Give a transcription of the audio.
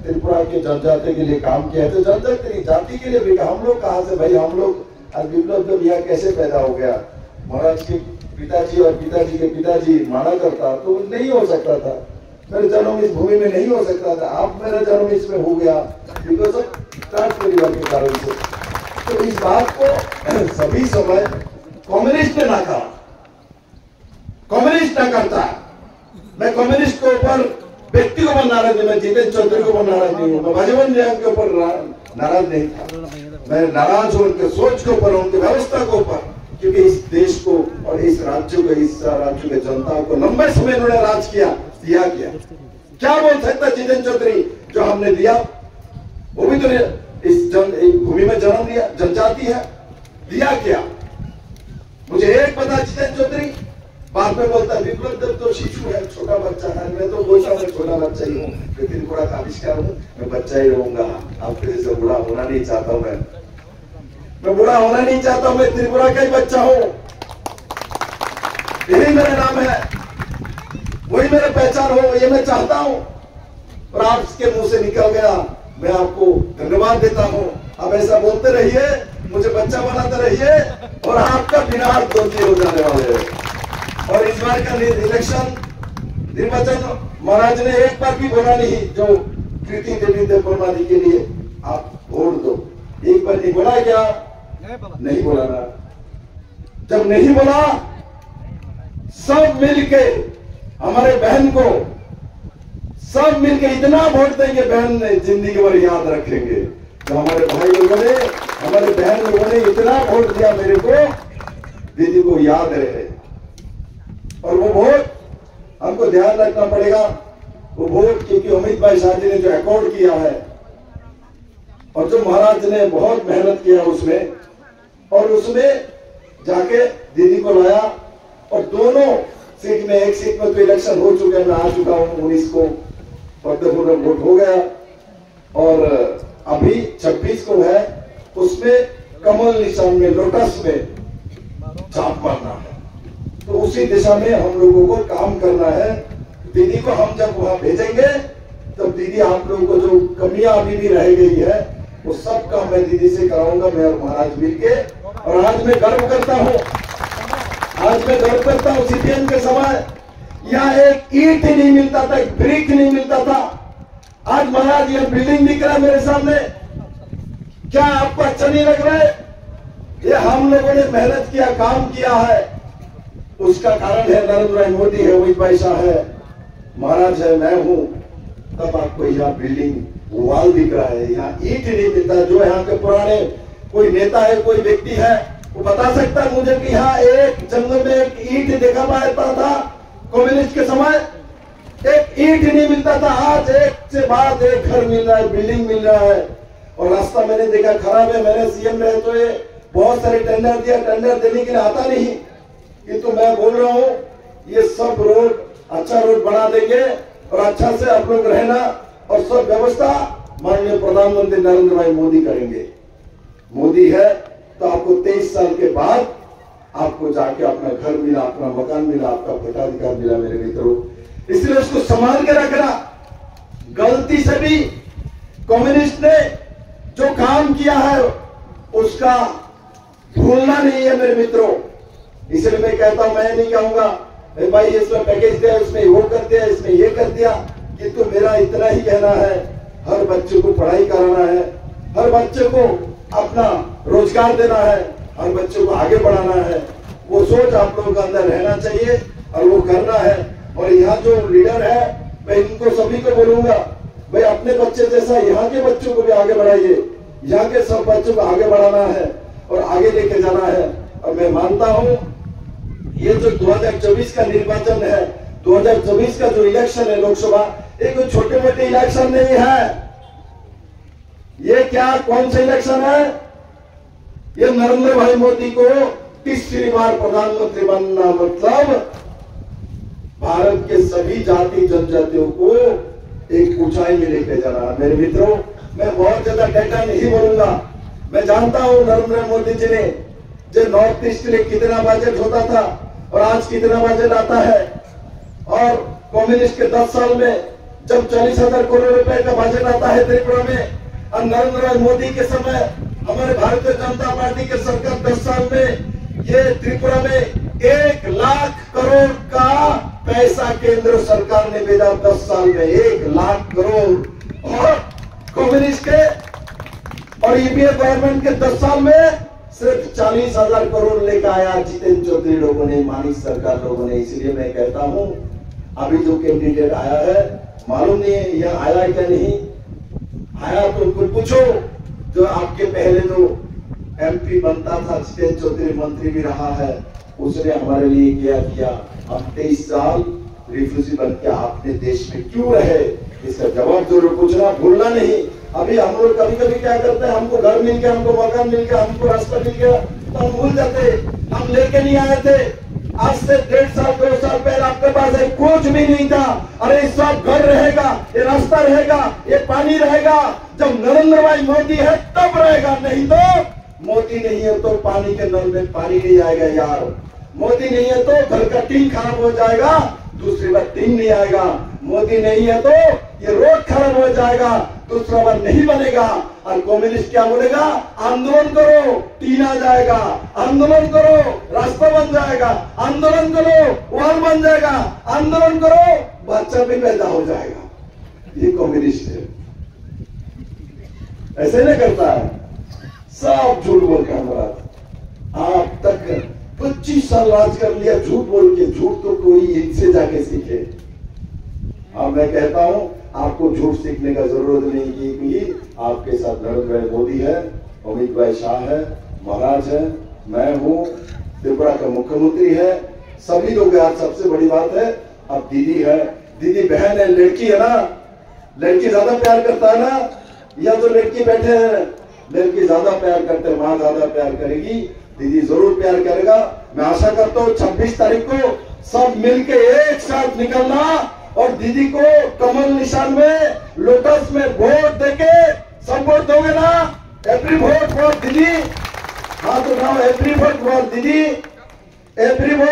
त्रिपुरा के जनजाति के लिए काम किया है, तो जनजाति जाति के लिए भी हम लोग कहाँ से भाई, हम लोग आज विप्लव जब यहाँ कैसे पैदा हो गया, महाराज के पिताजी और पिताजी के पिताजी माना करता तो नहीं हो सकता था, मेरा जन्म इस भूमि में नहीं हो सकता था, आप मेरा जन्म इसमें हो गया बिकॉज ऑफ ट्रांस परिवार के कारण से। तो इस बात को सभी समय कम्युनिस्ट ने ना कहा, कम्युनिस्ट ना करता। मैं कम्युनिस्ट के ऊपर व्यक्ति को बन नाराज नहीं, मैं जितेंद्र चौधरी को बन नाराज नहीं हूँ, मैं भाजपा के ऊपर नाराज नहीं था, मैं नाराज हूं उनके सोच के ऊपर, उनकी व्यवस्था के ऊपर, क्योंकि इस देश को और इस राज्य को, इस राज्य के जनता को लंबे समय उन्होंने राज किया, दिया किया। क्या बोल सकता जितेंद्र चौधरी जो हमने दिया, वो भी तो इस भूमि में जन्म दिया, जनजाति है, दिया क्या? मुझे एक पता जितेंद्र चौधरी बाद में बोलता विप्लव दत्त तो शिशु है, छोटा बच्चा है, मैं तो बोलता हूँ छोटा बच्चा ही हूँ, लेकिन बड़ा का आविष्कार हूँ, मैं बच्चा ही रहूंगा, आपके जैसे बूढ़ा होना नहीं चाहता हूँ, मैं बूढ़ा होना नहीं चाहता हूँ, मैं त्रिपुरा का ही बच्चा हूँ, यही मेरा नाम है, वही मेरा पहचान हो, ये मैं चाहता हूँ। और आपके मुंह से निकल गया, मैं आपको धन्यवाद देता हूँ। आप ऐसा बोलते रहिए, मुझे बच्चा बनाते रहिए, और आपका विनाश दोषी हो जाने वाले हैं। और इस बार का इलेक्शन निर्वाचन महाराज ने एक बार भी बोला नहीं, जो कृति देवी देववर्मा जी के लिए आप वोट दो, एक बार नहीं बोला क्या? नहीं बोला ना। जब नहीं बोला, सब मिलके हमारे बहन को, सब मिलके इतना वोट देंगे, बहन ने जिंदगी भर याद रखेंगे। तो हमारे भाई लोगों ने, हमारे बहन लोगों ने इतना वोट दिया मेरे को, दीदी को याद रहे। और वो वोट हमको ध्यान रखना पड़ेगा, वो वोट क्योंकि अमित भाई शाह जी ने जो अकॉर्ड किया है, और जो महाराज ने बहुत मेहनत किया उसमें, और उसमें जाके दीदी को लाया, और दोनों सीट में, एक सीट में तो इलेक्शन हो चुके हैं, मैं आ चुका हूं 19 को पद्मपुर में वोट हो गया, और अभी 26 को है, उसमें कमल निशान में, लोटस में छाप मारना है। तो उसी दिशा में हम लोगों को काम करना है। दीदी को हम जब वहां भेजेंगे, तब दीदी आप लोगों को जो कमियां अभी भी रह गई है, वो सब काम मैं दीदी से कराऊंगा, मैं और महाराज मिलके। और आज मैं गर्व करता हूँ, आज मैं गर्व करता हूँ, सीपीएम के समय यहाँ एक ईंट नहीं मिलता था, एक ब्रिक नहीं मिलता था। आज महाराज यह बिल्डिंग दिख रहा है मेरे सामने, क्या आपको अच्छा नहीं लग रहा है? ये हम लोगों ने मेहनत किया, काम किया है, उसका कारण है नरेंद्र भाई मोदी है, अमित भाई शाह है, महाराज है, मैं हूं। तब आपको यहाँ बिल्डिंग वाल दिख रहा है, यहाँ ईंट नहीं मिलता। जो यहाँ के पुराने कोई नेता है, कोई व्यक्ति है, वो बता सकता है मुझे कि यहाँ एक जंगल में एक ईंट देखा पाता था कम्युनिस्ट के समय, एक ईंट नहीं मिलता था। आज एक से बाद एक घर मिल रहा है, बिल्डिंग मिल रहा है। और रास्ता मैंने देखा खराब है, मैंने सीएम रहे तो ये बहुत सारे टेंडर दिया, टेंडर देने के लिए आता नहीं, किंतु मैं बोल रहा हूँ ये सब रोड अच्छा रोड बना देंगे, और अच्छा से आप लोग रहना, और सब व्यवस्था माननीय प्रधानमंत्री नरेंद्र भाई मोदी करेंगे। मोदी है तो आपको 23 साल के बाद आपको जाके अपना घर मिला, अपना मकान मिला, आपका भोटाधिकार मिला मेरे मित्रों। इसलिए उसको संभाल के रखना। गलती से भी कम्युनिस्ट ने जो काम किया है उसका भूलना नहीं है मेरे मित्रों। इसलिए मैं कहता हूं, मैं नहीं कहूंगा भाई इसमें पैकेज दिया, इसमें वो कर दिया, इसमें ये कर दिया, किंतु मेरा इतना ही कहना है, हर बच्चे को पढ़ाई कराना है, हर बच्चे को अपना रोजगार देना है, हर बच्चे को आगे बढ़ाना है। वो सोच आप लोगों के अंदर रहना चाहिए और वो करना है। और यहाँ जो लीडर है, मैं इनको सभी को बोलूंगा, भाई अपने बच्चे जैसा यहाँ के बच्चों को भी आगे बढ़ाइए, यहाँ के सब बच्चों को आगे बढ़ाना है और आगे लेके जाना है। और मैं मानता हूँ ये जो 2024 का निर्वाचन है, 2024 का जो इलेक्शन है लोकसभा, ये कोई छोटे मोटे इलेक्शन नहीं है। ये क्या कौन सा इलेक्शन है? ये नरेंद्र भाई मोदी को तीसरी बार प्रधानमंत्री बनना मतलब भारत के सभी जाति जनजातियों को एक ऊंचाई में लेके जाना है। मेरे मित्रों, मैं बहुत ज्यादा डेटा नहीं बोलूंगा। मैं जानता हूं नरेंद्र मोदी जी ने जो नॉर्थ ईस्ट के लिए कितना बजट होता था और आज कितना बजट आता है, और कम्युनिस्ट के 10 साल में जब 40,000 करोड़ रुपए का बजट आता है त्रिपुरा में, और नरेंद्र मोदी के समय हमारे भारतीय जनता पार्टी के सरकार 10 साल में ये त्रिपुरा में 1 लाख करोड़ का पैसा केंद्र सरकार ने भेजा। 10 साल में 1 लाख करोड़। और कम्युनिस्ट के और यूपीए गवर्नमेंट के 10 साल में सिर्फ 40,000 करोड़ लेकर आया जितेंद्र चौधरी लोगों ने, मानिक सरकार लोगों ने। इसलिए मैं कहता हूं अभी जो कैंडिडेट आया है, मालूम नहीं है यह आया क्या नहीं आया, तो उनको पूछो। जो आपके पहले जो एमपी बनता था, जितेंद्र चौधरी मंत्री भी रहा है, उसने हमारे लिए क्या किया। अब 23 साल रिफ्यूजी बन के आपने देश में क्यों रहे, इसका जवाब जरूर पूछना, भूलना नहीं। अभी हम लोग कभी कभी क्या करते हैं, हमको घर मिल गया, हमको मकान मिल गया, हमको रास्ता मिल गया, तो हम भूल जाते हम लेके नहीं आए थे। आज से 1.5 साल 2 साल पहले आपके पास एक कुछ भी नहीं था। अरे सब घर रहेगा, ये रास्ता रहेगा, ये पानी रहेगा। जब नरेंद्र भाई मोदी है तब रहेगा, नहीं तो मोदी नहीं है तो पानी के नल में पानी नहीं आएगा यार। मोदी नहीं है तो घर का टीन खराब हो जाएगा, दूसरी बार टीन नहीं आएगा। मोदी नहीं है तो ये रोड खराब हो जाएगा, दूसरा बार नहीं बनेगा। और कम्युनिस्ट क्या बोलेगा, आंदोलन करो टीन आ जाएगा, आंदोलन करो रास्ता बन जाएगा, आंदोलन करो वाल बन जाएगा, आंदोलन करो बच्चा भी पैदा हो जाएगा। ये कम्युनिस्ट है, ऐसे नहीं करता है, सब झूठ बोल के हमारा। आप तक 25 साल राज कर लिया झूठ बोल के। झूठ तो कोई इनसे जाके सीखे। अब मैं कहता हूं आपको झूठ सीखने का जरूरत नहीं, क्योंकि आपके साथ नरेंद्र भाई मोदी है, अमित भाई शाह है, महाराज है, मैं हूं, त्रिपुरा का मुख्यमंत्री है, सभी लोग। आज सबसे बड़ी बात है, अब दीदी है, दीदी बहन है, लड़की है ना, लड़की ज्यादा प्यार करता है ना, या तो लड़की बैठे हैं, लड़की ज्यादा प्यार करते हैं, मां ज्यादा प्यार करेगी, दीदी जरूर प्यार करेगा। मैं आशा करता हूं 26 तारीख को सब मिलके एक साथ निकलना और दीदी को कमल निशान में, लोटस में वोट देके सब वोट दोगे ना। एवरी वोट फॉर दीदी, हाँ तो नाउ एवरी वोट फॉर दीदी, एवरी वोट।